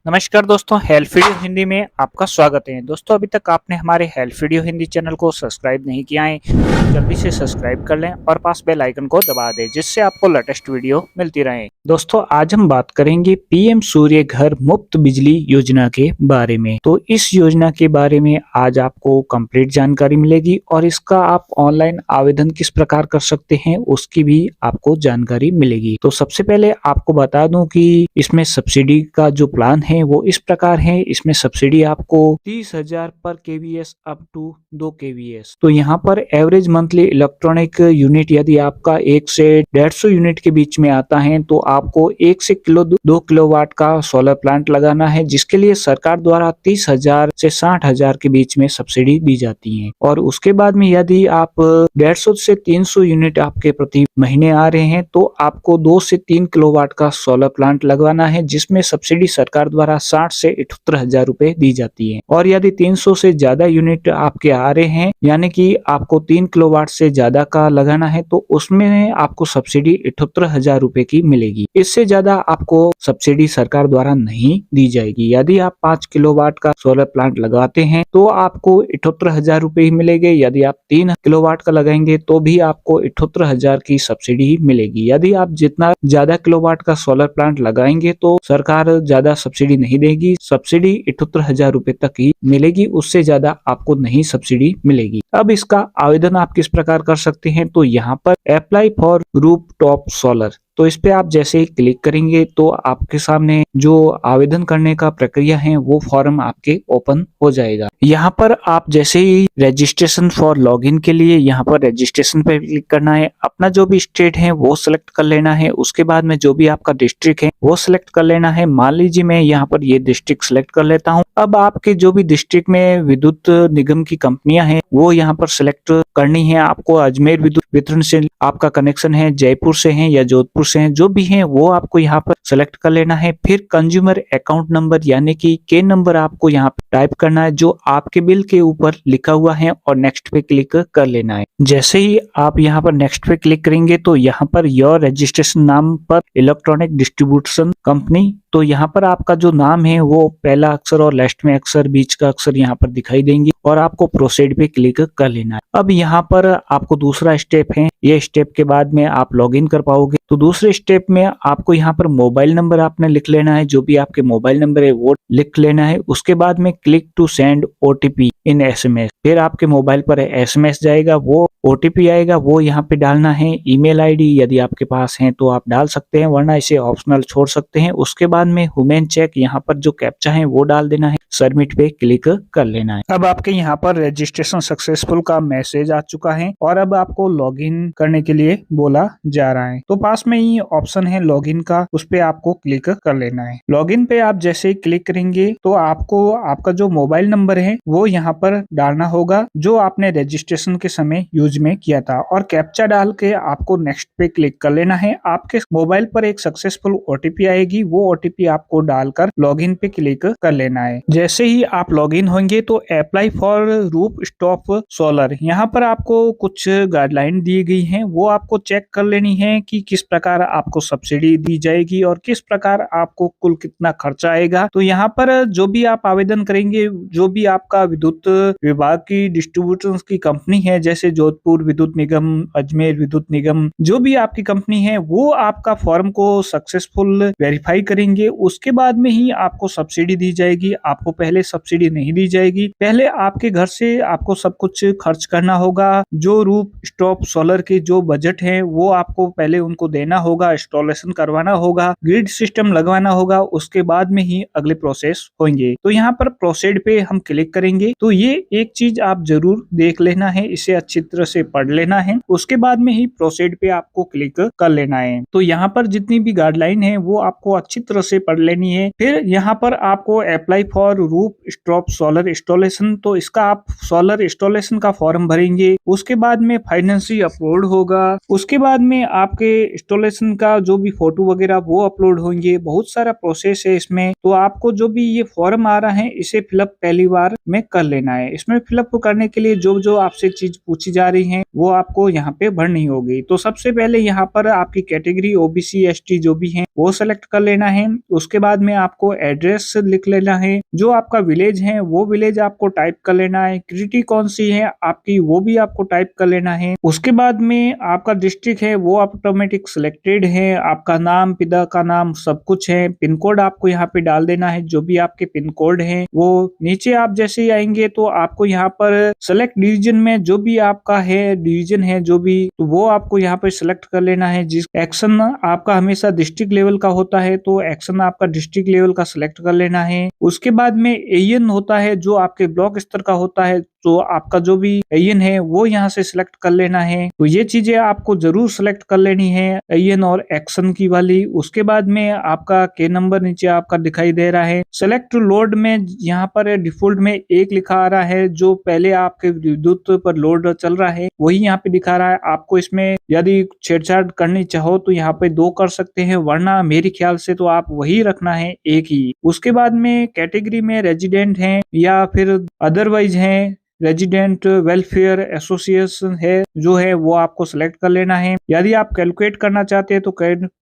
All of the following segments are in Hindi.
नमस्कार दोस्तों, हेल्थ वीडियो हिंदी में आपका स्वागत है। दोस्तों, अभी तक आपने हमारे हेल्थ वीडियो हिंदी चैनल को सब्सक्राइब नहीं किया है तो जल्दी से सब्सक्राइब कर लें और पास बेल आइकन को दबा दें, जिससे आपको लेटेस्ट वीडियो मिलती रहे। दोस्तों, आज हम बात करेंगे पीएम सूर्य घर मुफ्त बिजली योजना के बारे में। तो इस योजना के बारे में आज आपको कंप्लीट जानकारी मिलेगी और इसका आप ऑनलाइन आवेदन किस प्रकार कर सकते हैं उसकी भी आपको जानकारी मिलेगी। तो सबसे पहले आपको बता दूं कि इसमें सब्सिडी का जो प्लान है वो इस प्रकार है। इसमें सब्सिडी आपको 30,000 पर केवीएस अप टू 2 केवीएस। तो यहाँ पर एवरेज मंथली इलेक्ट्रॉनिक यूनिट यदि आपका 1 से 150 यूनिट के बीच में आता है तो आपको 1 से 2 किलोवाट का सोलर प्लांट लगाना है, जिसके लिए सरकार द्वारा 30,000 से 60,000 के बीच में सब्सिडी दी जाती है। और उसके बाद में यदि आप 150 से 300 यूनिट आपके प्रति महीने आ रहे हैं तो आपको 2 से 3 किलोवाट का सोलर प्लांट लगवाना है, जिसमें सब्सिडी सरकार द्वारा 60 से 78,000 रुपए दी जाती है। और यदि 300 से ज्यादा यूनिट आपके आ रहे हैं, यानी कि आपको 3 किलोवाट से ज्यादा का लगाना है, तो उसमें आपको सब्सिडी 78,000 रुपए की मिलेगी। इससे ज्यादा आपको सब्सिडी सरकार द्वारा नहीं दी जाएगी। यदि आप 5 किलोवाट का सोलर प्लांट लगाते हैं तो आपको 78,000 रुपए ही मिलेंगे। यदि आप 3 किलोवाट का लगाएंगे तो भी आपको 78,000 की सब्सिडी ही मिलेगी। यदि आप जितना ज्यादा किलोवाट का सोलर प्लांट लगाएंगे तो सरकार ज्यादा सब्सिडी नहीं देगी। सब्सिडी 78,000 रुपए तक ही मिलेगी, उससे ज्यादा आपको नहीं सब्सिडी मिलेगी। अब इसका आवेदन आप किस प्रकार कर सकते हैं, तो यहाँ पर apply for roof top solar, तो इस पे आप जैसे ही क्लिक करेंगे तो आपके सामने जो आवेदन करने का प्रक्रिया है वो फॉर्म आपके ओपन हो जाएगा। यहाँ पर आप जैसे ही रजिस्ट्रेशन फॉर लॉगिन के लिए यहाँ पर रजिस्ट्रेशन पे क्लिक करना है। अपना जो भी स्टेट है वो सिलेक्ट कर लेना है। उसके बाद में जो भी आपका डिस्ट्रिक्ट है वो सिलेक्ट कर लेना है। मान लीजिए मैं यहाँ पर ये डिस्ट्रिक्ट सिलेक्ट कर लेता हूँ। अब आपके जो भी डिस्ट्रिक्ट में विद्युत निगम की कंपनियां हैं वो यहाँ पर सिलेक्ट करनी है। आपको अजमेर विद्युत वितरण से आपका कनेक्शन है, जयपुर से है या जोधपुर से है, जो भी है वो आपको यहाँ पर सेलेक्ट कर लेना है। फिर कंज्यूमर अकाउंट नंबर यानी कि के नंबर आपको यहाँ पर टाइप करना है जो आपके बिल के ऊपर लिखा हुआ है और नेक्स्ट पे क्लिक कर लेना है। जैसे ही आप यहाँ पर नेक्स्ट पे क्लिक करेंगे तो यहाँ पर योर रजिस्ट्रेशन नाम पर इलेक्ट्रॉनिक डिस्ट्रीब्यूशन कंपनी, तो यहाँ पर आपका जो नाम है वो पहला अक्षर और लास्ट में अक्षर, बीच का अक्षर यहाँ पर दिखाई देंगे और आपको प्रोसीड पे क्लिक कर लेना है। अब यहाँ पर आपको दूसरा स्टेप है, ये स्टेप के बाद में आप लॉगिन कर पाओगे। तो दूसरे स्टेप में आपको यहाँ पर मोबाइल नंबर आपने लिख लेना है, जो भी आपके मोबाइल नंबर है वो लिख लेना है। उसके बाद में click to send OTP in SMS, फिर आपके मोबाइल पर एसएमएस जाएगा, वो ओटीपी आएगा, वो यहाँ पे डालना है। ईमेल आईडी यदि आपके पास है तो आप डाल सकते हैं, वरना इसे ऑप्शनल छोड़ सकते हैं। उसके बाद में ह्यूमन चेक, यहाँ पर जो कैप्चा है वो डाल देना है, सबमिट पे क्लिक कर लेना है। अब आपके यहाँ पर रजिस्ट्रेशन सक्सेसफुल का मैसेज आ चुका है और अब आपको लॉगिन करने के लिए बोला जा रहा है। तो पास में ही ऑप्शन है लॉगिन का, उस पे आपको क्लिक कर लेना है। लॉगिन पे आप जैसे ही क्लिक करेंगे तो आपको आपका जो मोबाइल नंबर है वो यहाँ पर डालना होगा जो आपने रजिस्ट्रेशन के समय यूज में किया था, और कैप्चा डाल के आपको नेक्स्ट पे क्लिक कर लेना है। आपके मोबाइल पर एक सक्सेसफुल ओटीपी आएगी, वो ओटीपी आपको डालकर लॉगिन पे क्लिक कर लेना है। जैसे ही आप लॉगिन होंगे तो apply for roof top solar, यहाँ पर आपको कुछ गाइडलाइन दी गई हैं, वो आपको चेक कर लेनी है कि किस प्रकार आपको सब्सिडी दी जाएगी और किस प्रकार आपको कुल कितना खर्चा आएगा। तो यहाँ पर जो भी आप आवेदन करेंगे, जो भी आपका विद्युत विभाग की डिस्ट्रीब्यूशन की कंपनी है, जैसे जोधपुर विद्युत निगम, अजमेर विद्युत निगम, जो भी आपकी कंपनी है वो आपका फॉर्म को सक्सेसफुल वेरीफाई करेंगे। उसके बाद में ही आपको सब्सिडी दी जाएगी। आपको पहले सब्सिडी नहीं दी जाएगी, पहले आपके घर से आपको सब कुछ खर्च करना होगा। जो रूफ टॉप सोलर के जो बजट है वो आपको पहले उनको देना होगा, इंस्टॉलेशन करवाना होगा, ग्रिड सिस्टम लगवाना होगा, उसके बाद में ही अगले प्रोसेस होंगे। तो यहाँ पर प्रोसीड पे हम क्लिक करेंगे। तो ये एक चीज आप जरूर देख लेना है, इसे अच्छी तरह से पढ़ लेना है, उसके बाद में ही प्रोसीड पे आपको क्लिक कर लेना है। तो यहाँ पर जितनी भी गाइडलाइन है वो आपको अच्छी तरह से पढ़ लेनी है। फिर यहाँ पर आपको apply for roof stop solar installation, तो इसका आप सोलर इंस्टॉलेशन का फॉर्म भरेंगे। उसके बाद में फाइनेंशियल अपलोड होगा। उसके बाद में आपके इंस्टॉलेशन का जो भी फोटो वगैरह वो अपलोड होंगे। बहुत सारा प्रोसेस है इसमें। तो आपको जो भी ये फॉर्म आ रहा है इसे फिलअप पहली बार में कर लेना है। इसमें फिलअप करने के लिए जो जो आपसे चीज पूछी जा रही है वो आपको यहाँ पे भरनी होगी। तो सबसे पहले यहाँ पर आपकी कैटेगरी ओबीसी एसटी जो भी है वो सेलेक्ट कर लेना है। उसके बाद में आपको एड्रेस लिख लेना है। जो आपका विलेज है वो विलेज आपको टाइप कर लेना है। सिटी कौन सी है आपकी वो भी आपको टाइप कर लेना है। उसके बाद में आपका डिस्ट्रिक्ट है वो ऑटोमेटिक सिलेक्टेड है। आपका नाम, पिता का नाम, सब कुछ है। पिन कोड आपको यहाँ पे डाल देना है। जो भी आपके पिन कोड है वो नीचे आप जैसे ही आएंगे तो आपको यहाँ पर सेलेक्ट डिवीजन में जो भी आपका है डिवीजन है जो भी, तो वो आपको यहाँ पे सिलेक्ट कर लेना है। जिस एक्शन आपका हमेशा डिस्ट्रिक्ट लेवल का होता है तो एक्शन आपका डिस्ट्रिक्ट लेवल का सिलेक्ट कर लेना है। उसके बाद में एएन होता है जो आपके ब्लॉक स्तर का होता है, तो आपका जो भी एएन है वो यहाँ से सिलेक्ट कर लेना है। तो ये चीजें आपको जरूर सिलेक्ट कर लेनी है एएन और एक्शन की वाली। उसके बाद में आपका के नंबर नीचे आपका दिखाई दे रहा है। सेलेक्ट लोड में यहाँ पर डिफॉल्ट में 1 लिखा आ रहा है। जो पहले आपके विद्युत पर लोड चल रहा है वही यहाँ पे दिखा रहा है। आपको इसमें यदि छेड़छाड़ करनी चाहो तो यहाँ पे 2 कर सकते हैं, वरना मेरे ख्याल से तो आप वही रखना है 1 ही। उसके बाद में कैटेगरी में रेजिडेंट है या फिर अदरवाइज है, रेजिडेंट वेलफेयर एसोसिएशन है जो है वो आपको सिलेक्ट कर लेना है। यदि आप कैलकुलेट करना चाहते हैं तो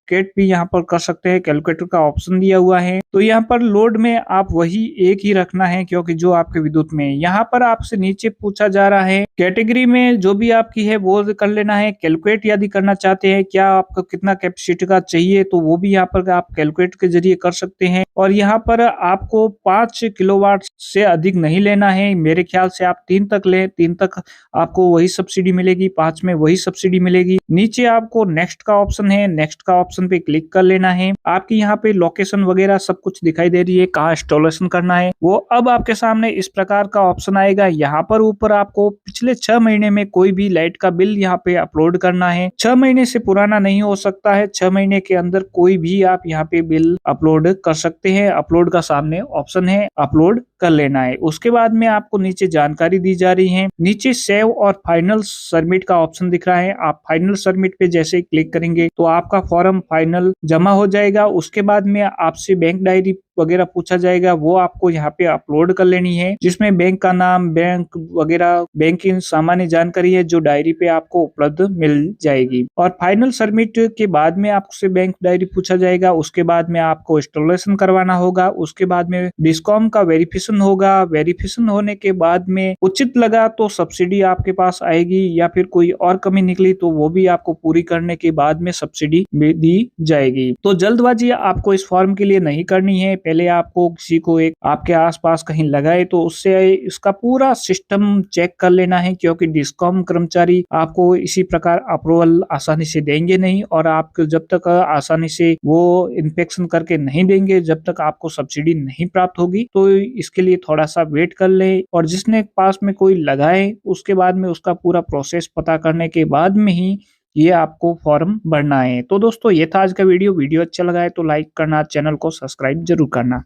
कैट भी यहाँ पर कर सकते हैं। कैलकुलेटर का ऑप्शन दिया हुआ है। तो यहाँ पर लोड में आप वही 1 ही रखना है क्योंकि जो आपके विद्युत में। यहाँ पर आपसे नीचे पूछा जा रहा है कैटेगरी में जो भी आपकी है वो कर लेना है। कैलकुलेट यदि करना चाहते हैं क्या आपको कितना कैपेसिटी का चाहिए तो वो भी यहाँ पर आप कैलकुलेट के जरिए कर सकते हैं। और यहाँ पर आपको 5 किलोवाट से अधिक नहीं लेना है। मेरे ख्याल से आप 3 तक लें, 3 तक आपको वही सब्सिडी मिलेगी, 5 में वही सब्सिडी मिलेगी। नीचे आपको नेक्स्ट का ऑप्शन है, नेक्स्ट का ऑप्शन पे क्लिक कर लेना है। आपकी यहाँ पे लोकेशन वगैरह सब कुछ दिखाई दे रही है, कहाँ इंस्टॉलेशन करना है वो अब आपके सामने इस प्रकार का ऑप्शन आएगा। यहाँ पर ऊपर आपको पिछले 6 महीने में कोई भी लाइट का बिल यहाँ पे अपलोड करना है। 6 महीने से पुराना नहीं हो सकता है। 6 महीने के अंदर कोई भी आप यहाँ पे बिल अपलोड कर सकते हैं। अपलोड का सामने ऑप्शन है, अपलोड कर लेना है। उसके बाद में आपको नीचे जानकारी दी जा रही है। नीचे सेव और फाइनल सबमिट का ऑप्शन दिख रहा है। आप फाइनल सबमिट पे जैसे ही क्लिक करेंगे तो आपका फॉर्म फाइनल जमा हो जाएगा। उसके बाद में आपसे बैंक डायरी वगैरह पूछा जाएगा, वो आपको यहाँ पे अपलोड कर लेनी है, जिसमें बैंक का नाम, बैंक वगैरह, बैंक की सामान्य जानकारी है जो डायरी पे आपको उपलब्ध मिल जाएगी। और फाइनल सबमिट के बाद में आपसे बैंक डायरी पूछा जाएगा। उसके बाद में आपको इंस्टॉलेशन करवाना होगा। उसके बाद में डिस्कॉम का वेरिफिकेशन होगा। वेरिफिकेशन होने के बाद में उचित लगा तो सब्सिडी आपके पास आएगी, या फिर कोई और कमी निकली तो वो भी आपको पूरी करने के बाद में सब्सिडी दी जाएगी। तो जल्दबाजी आपको इस फॉर्म के लिए नहीं करनी है। पहले आपको किसी को एक आपके आसपास कहीं लगाए तो उससे इसका पूरा सिस्टम चेक कर लेना है, क्योंकि डिस्कॉम कर्मचारी आपको इसी प्रकार अप्रूवल आसानी से देंगे नहीं। और आपको जब तक आसानी से वो इंस्पेक्शन करके नहीं देंगे, जब तक आपको सब्सिडी नहीं प्राप्त होगी। तो इसके लिए थोड़ा सा वेट कर ले, और जिसने पास में कोई लगाए उसके बाद में उसका पूरा प्रोसेस पता करने के बाद में ही ये आपको फॉर्म भरना है। तो दोस्तों ये था आज का वीडियो अच्छा लगा है तो लाइक करना, चैनल को सब्सक्राइब जरूर करना।